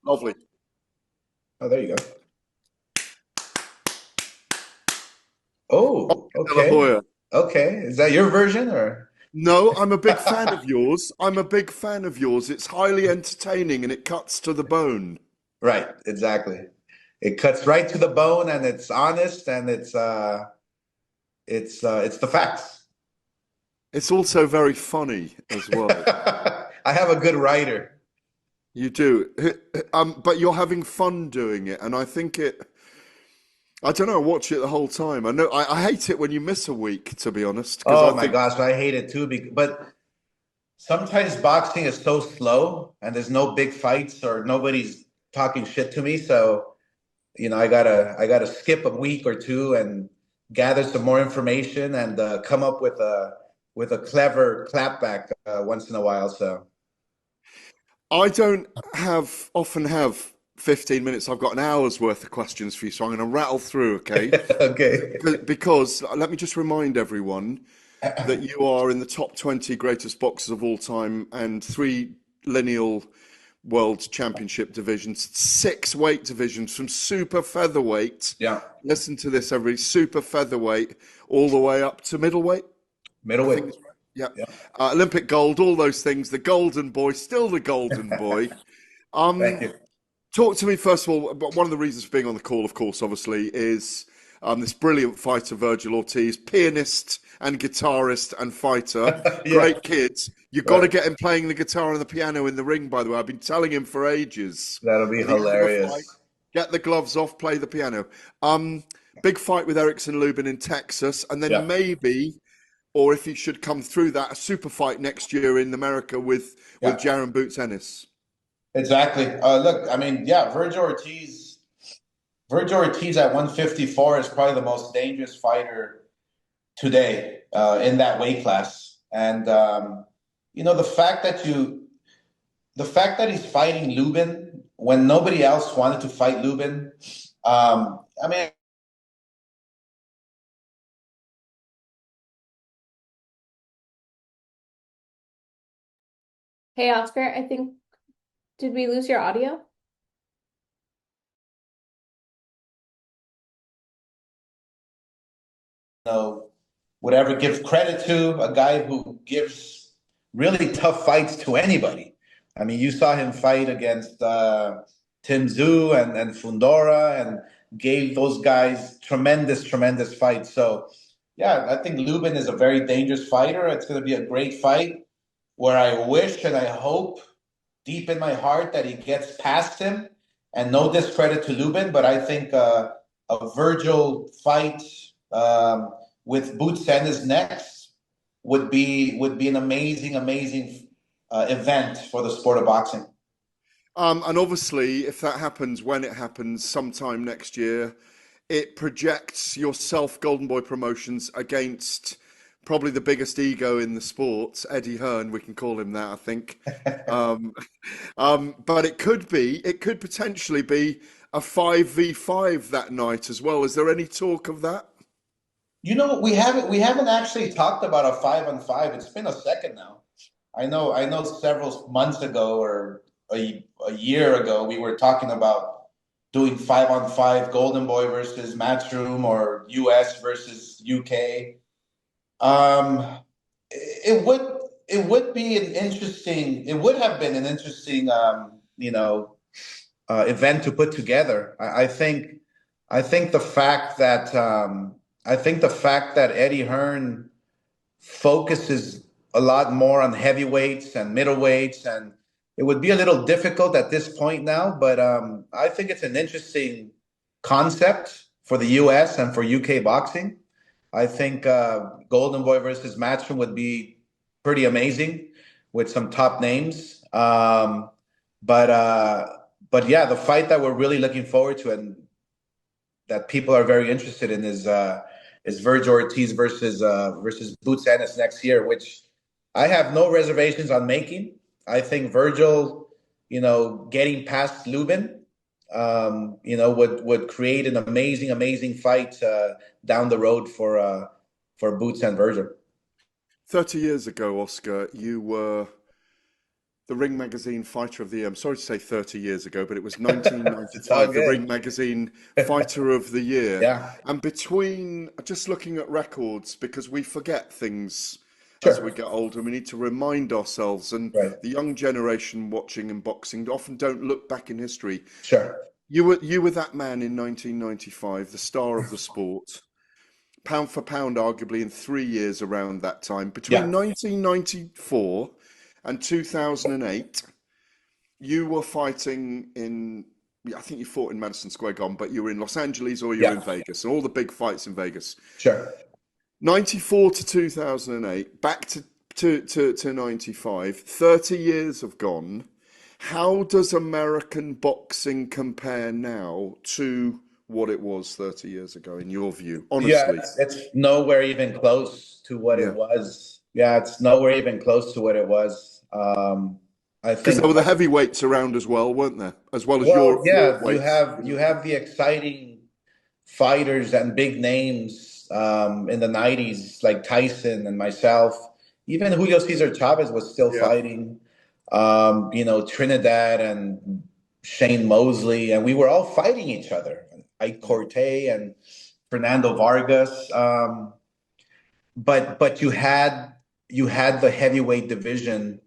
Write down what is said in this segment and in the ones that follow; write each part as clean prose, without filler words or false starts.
Lovely. Oh, there you go. Oh, De La okay. Hoya. Okay. Is that your version or? No, I'm a big fan of yours. I'm a big fan of yours. It's highly entertaining and it cuts to the bone. Right, exactly. It cuts right to the bone and it's honest and it's the facts. It's also very funny as well. I have a good writer. You do. But you're having fun doing it, and I think I don't know, I watch it the whole time. I know I hate it when you miss a week, to be honest, because I Oh my think gosh, I hate it too. But sometimes boxing is so slow and there's no big fights or nobody's talking shit to me. So, I gotta skip a week or two and gather some more information and come up with a clever clapback once in a while. So, I don't have often have 15 minutes. I've got an hour's worth of questions for you, so I'm going to rattle through, okay? okay. Because let me just remind everyone that you are in the top 20 greatest boxers of all time and three lineal world championship divisions, six weight divisions from super featherweight. Yeah, Listen to this, everybody. Super featherweight all the way up to middleweight. I middleweight. think it's right. Yeah. Yeah. Olympic gold, all those things. The golden boy, still the golden boy. Thank Um, you. Talk to me first of all. But one of the reasons for being on the call, of course, obviously, is this brilliant fighter, Virgil Ortiz, pianist and guitarist and fighter. Yeah, Great kids. You've got to right. get him playing the guitar and the piano in the ring, by the way. I've been telling him for ages. That'll be At the end of a fight, hilarious. get the gloves off, play the piano. Um, Big fight with Erickson Lubin in Texas, and then Yeah, maybe, or if he should come through that, a super fight next year in America with yeah, Jaron Boots Ennis. exactly. Look, I mean, yeah, Virgil Ortiz at 154 is probably the most dangerous fighter today in that weight class. And the fact that he's fighting Lubin when nobody else wanted to fight Lubin. I mean, Hey Oscar, I think did we lose your audio? would ever give credit to a guy who gives really tough fights to anybody. I mean, you saw him fight against Tim Tszyu and Fundora and gave those guys tremendous, tremendous fights. So, yeah, I think Lubin is a very dangerous fighter. It's going to be a great fight where I wish and I hope deep in my heart that he gets past him. And no discredit to Lubin, but I think a Virgil fight with Boots Sanders next would be an amazing, amazing event for the sport of boxing. And obviously, if that happens, when it happens, sometime next year, it projects yourself, Golden Boy Promotions, against probably the biggest ego in the sport, Eddie Hearn. We can call him that, I think. Um, but it could potentially be a 5v5 that night as well. Is there any talk of that? We haven't actually talked about a 5-on-5. It's been a second now. I know several months ago or a year ago we were talking about doing 5-on-5 Golden Boy versus Matchroom or US versus UK. Um, it would be an interesting. It would have been an interesting, event to put together. I think the fact that Eddie Hearn focuses a lot more on heavyweights and middleweights, and it would be a little difficult at this point now. But I think it's an interesting concept for the U.S. and for UK boxing. I think Golden Boy versus Matchroom would be pretty amazing with some top names. But but yeah, the fight that we're really looking forward to and that people are very interested in is Virgil Ortiz versus Boots Ennis next year, which I have no reservations on making. I think Virgil, getting past Lubin, would create an amazing, amazing fight down the road for Boots and Virgil. 30 years ago, Oscar, you were the Ring Magazine Fighter of the Year. I'm sorry to say 30 years ago, but it was It's all 1995, the good. Ring Magazine Fighter of the Year. Yeah, And between just looking at records, because we forget things as we sure. get older, we need to remind ourselves. And Right. the young generation watching and boxing often don't look back in history. Sure. You were that man in 1995, the star of the sport, pound for pound, arguably in 3 years around that time. Between Yeah. 1994 and 2008, you were fighting in, yeah, I think you fought in Madison Square Garden, but you were in Los Angeles or you were Yeah. in Vegas, and all the big fights in Vegas. Sure. 94 to 2008, back to 95, 30 years have gone. How does American boxing compare now to what it was 30 years ago, in your view? Yeah, Honestly. it's nowhere even close to what it Yeah. was. Yeah, it's nowhere even close to what it was. I Because there think, were the heavyweights around as well, weren't there? As well as well, your yeah, weights. you have the exciting fighters and big names in the 90s, like Tyson and myself. Even Julio Cesar Chavez was still Yeah. fighting. Trinidad and Shane Mosley, and we were all fighting each other. Ike Corte and Fernando Vargas. But you had the heavyweight division,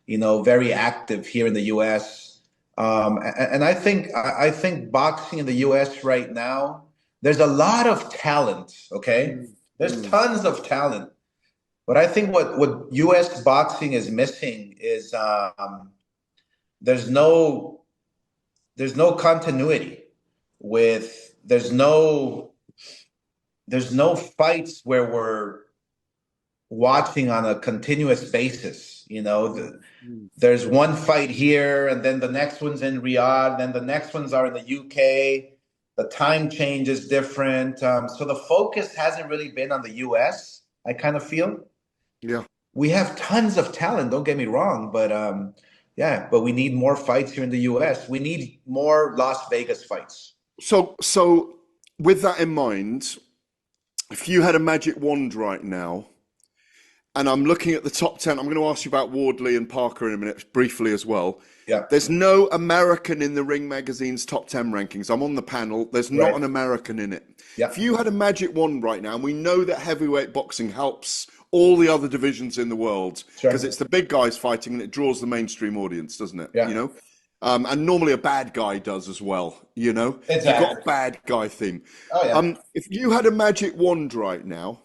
very active here in the U.S. And I think boxing in the U.S. right now, there's a lot of talent. Okay, Mm, there's mm. tons of talent, but I think what U.S. boxing is missing is there's no there's no continuity with there's no fights where we're watching on a continuous basis. Mm. There's one fight here, and then the next one's in Riyadh, then the next ones are in the UK. The time change is different, so the focus hasn't really been on the US. I kind of feel Yeah. we have tons of talent. Don't get me wrong, but yeah, but we need more fights here in the US. We need more Las Vegas fights. So with that in mind, if you had a magic wand right now, and I'm looking at the top 10, I'm going to ask you about Wardley and Parker in a minute, briefly as well. Yeah, There's no American in the Ring Magazine's top 10 rankings. I'm on the panel. There's not right. an American in it. Yeah, If you had a magic wand right now, and we know that heavyweight boxing helps all the other divisions in the world, because sure. it's the big guys fighting and it draws the mainstream audience, doesn't it? Yeah, And normally a bad guy does as well, if you've got a exactly. bad guy theme. Oh yeah, If you had a magic wand right now,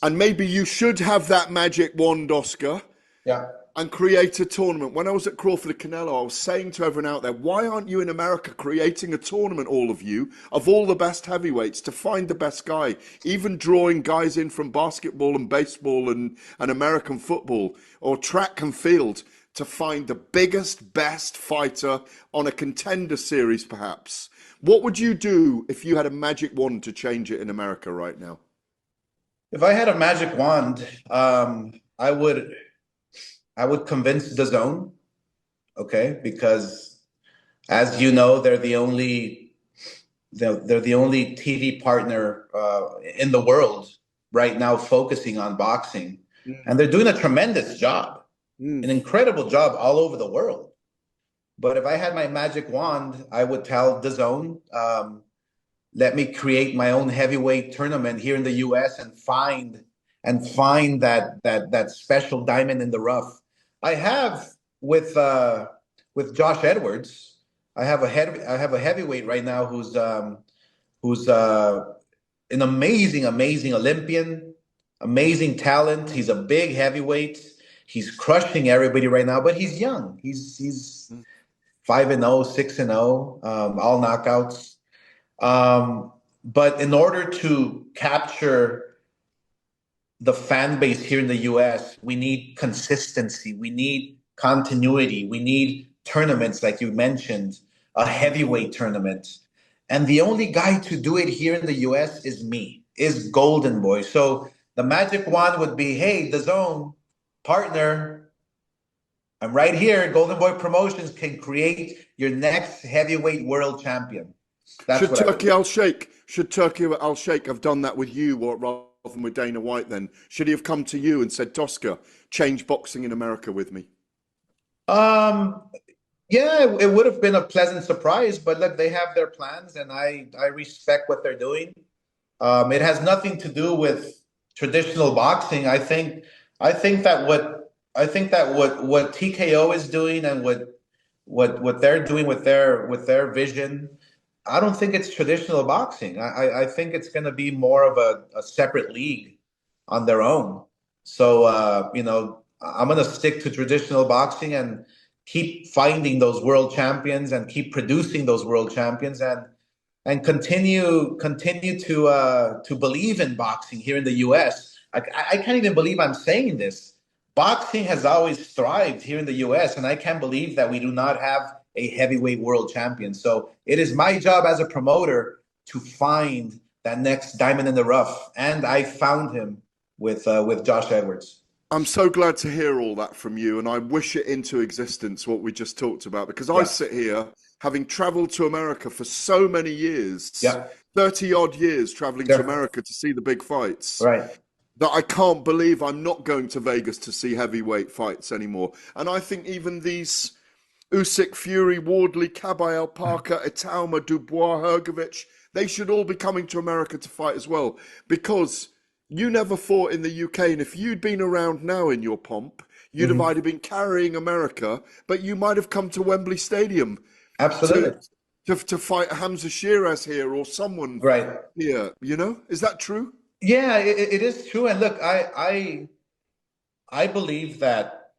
and maybe you should have that magic wand, Oscar, yeah. and create a tournament. When I was at Crawford and Canelo, I was saying to everyone out there, why aren't you in America creating a tournament, all of you, of all the best heavyweights to find the best guy? Even drawing guys in from basketball and baseball and American football or track and field to find the biggest, best fighter on a contender series, perhaps. What would you do if you had a magic wand to change it in America right now? If I had a magic wand, I would convince DAZN, okay, because as you know, they're the only TV partner in the world right now focusing on boxing, and they're doing a tremendous job, Mm. an incredible job all over the world. But if I had my magic wand, I would tell DAZN, let me create my own heavyweight tournament here in the U.S. and find that special diamond in the rough. I have with Josh Edwards. I have a heavyweight right now who's an amazing Olympian, amazing talent. He's a big heavyweight. He's crushing everybody right now, but he's young. He's 5-0, 6-0, all knockouts. But in order to capture the fan base here in the US, we need consistency. We need continuity. We need tournaments, like you mentioned, a heavyweight tournament. And the only guy to do it here in the US is me, is Golden Boy. So the magic wand would be, hey, DAZN partner, I'm right here. Golden Boy Promotions can create your next heavyweight world champion. That's Should what I would Turkey do. Al Sheikh, should Turkey Al Sheikh have done that with you rather than with Dana White then? Should he have come to you and said, Tosca, change boxing in America with me? Um, yeah, it would have been a pleasant surprise, but look, they have their plans, and I respect what they're doing. It has nothing to do with traditional boxing. I think that what TKO is doing and what they're doing with their vision, I don't think it's traditional boxing. I think it's going to be more of a separate league on their own. So I'm going to stick to traditional boxing and keep finding those world champions and keep producing those world champions and continue to believe in boxing here in the U.S. I can't even believe I'm saying this. Boxing has always thrived here in the U.S., and I can't believe that we do not have a heavyweight world champion. So it is my job as a promoter to find that next diamond in the rough, and I found him with Josh Edwards. I'm so glad to hear all that from you, and I wish it into existence what we just talked about because I Yeah, sit here having traveled to America for so many years, yeah, 30 odd years traveling to yeah. America to see the big fights, Right. that I can't believe I'm not going to Vegas to see heavyweight fights anymore. And I think even these Usyk, Fury, Wardley, Kabayel, Parker, Itauma, Dubois, Hergovich, they should all be coming to America to fight as well because you never fought in the UK. And if you'd been around now in your pomp, you'd have Hmm. either been carrying America, but you might have come to Wembley Stadium to Absolutely. to fight Hamza Shiraz here or someone Right. here. You know, is that true? Yeah, it is true. And look, I believe that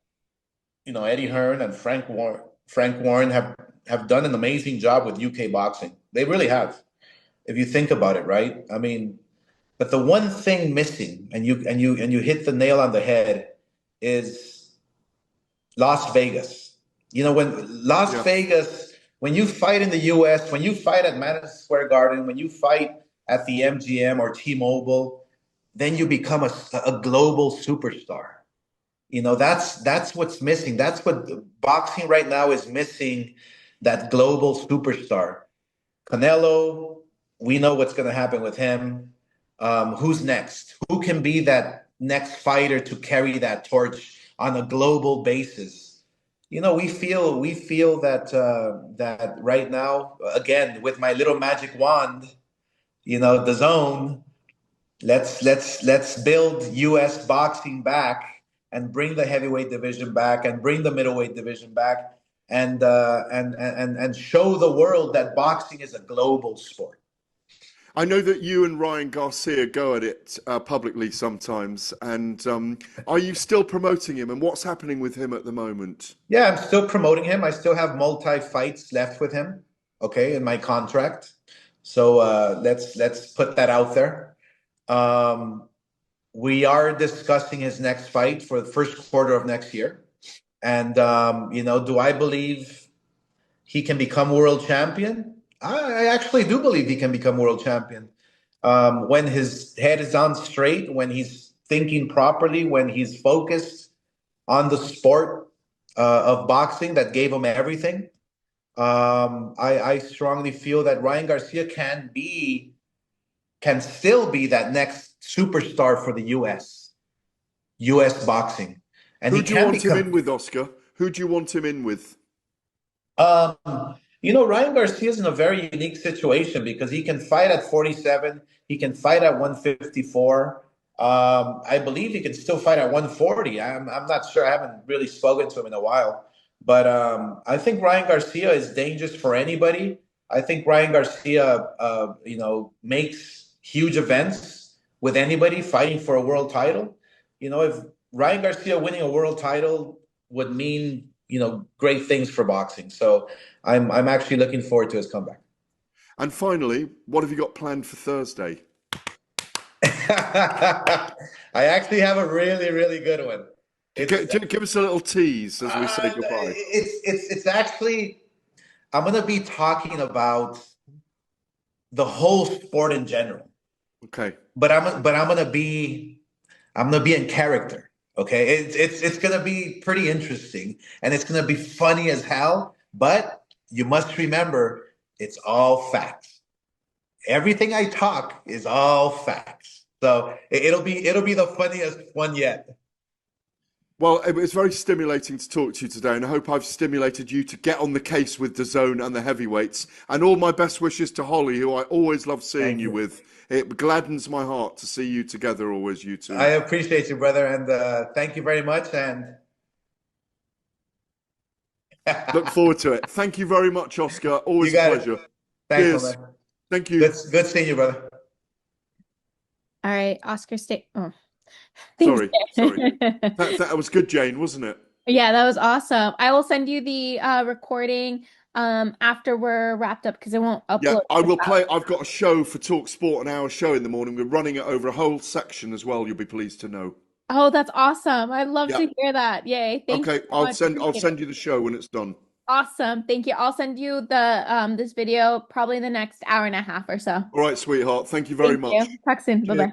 Eddie Hearn and Frank Warren have done an amazing job with UK boxing. They really have. If you think about it, right? I mean, but the one thing missing, and you hit the nail on the head, is Las Vegas. When Las Yeah. Vegas, when you fight in the US, when you fight at Madison Square Garden, when you fight at the MGM or T-Mobile, then you become a global superstar. That's what's missing. That's what boxing right now is missing, that global superstar. Canelo, we know what's going to happen with him. Who's next? Who can be that next fighter to carry that torch on a global basis? We feel that right now, again, with my little magic wand, the zone. Let's build U.S. boxing back and bring the heavyweight division back and bring the middleweight division back and show the world that boxing is a global sport. I know that you and Ryan Garcia go at it publicly sometimes. And are you still promoting him? And what's happening with him at the moment? Yeah, I'm still promoting him. I still have multi fights left with him. Okay, in my contract. So let's put that out there. Um, we are discussing his next fight for the first quarter of next year. And do I believe he can become world champion? I actually do believe he can become world champion. When his head is on straight, when he's thinking properly, when he's focused on the sport of boxing that gave him everything. I strongly feel that Ryan Garcia can still be that next superstar for the U.S. boxing, and he Who do you can want him in become. with, Oscar? Who do you want him in with? Um, Ryan Garcia is in a very unique situation because he can fight at 47. He can fight at 154. I believe he can still fight at 140. I'm not sure. I haven't really spoken to him in a while. But I think Ryan Garcia is dangerous for anybody. I think Ryan Garcia, makes huge events with anybody fighting for a world title. If Ryan Garcia winning a world title would mean, great things for boxing. So I'm actually looking forward to his comeback. And finally, what have you got planned for Thursday? I actually have a really, really good one. It's Give us a little tease as we say uh, goodbye. it's actually, I'm gonna be talking about the whole sport in general, Okay. but I'm gonna be in character. Okay, it's gonna be pretty interesting and it's gonna be funny as hell. But you must remember, it's all facts. Everything I talk is all facts. So it'll be the funniest one yet. Well, it was very stimulating to talk to you today, and I hope I've stimulated you to get on the case with the DAZN and the heavyweights. And all my best wishes to Holly, who I always love seeing Thank you you. with. It gladdens my heart to see you together always, you two. I appreciate you, brother, and thank you very much. And Look forward to it. Thank you very much, Oscar. Always you a got pleasure. it. Thanks, Cheers. my man. Thank you. Good seeing you, brother. All right, Oscar, stay. Oh, Sorry. thanks. That was good, Jane, wasn't it? Yeah, that was awesome. I will send you the recording after we're wrapped up because it won't upload. Yeah, I will play. I've got a show for Talk Sport, an hour show in the morning. We're running it over a whole section as well. You'll be pleased to know. Oh, that's awesome. I'd love Yeah. to hear that. Yay. Thank you Okay, so I'll much. send Appreciate it. you the show when it's done. Awesome. Thank you. I'll send you the this video probably the next hour and a half or so. All right, sweetheart. Thank you very Thank much. you. Talk soon. Cheers. Bye-bye.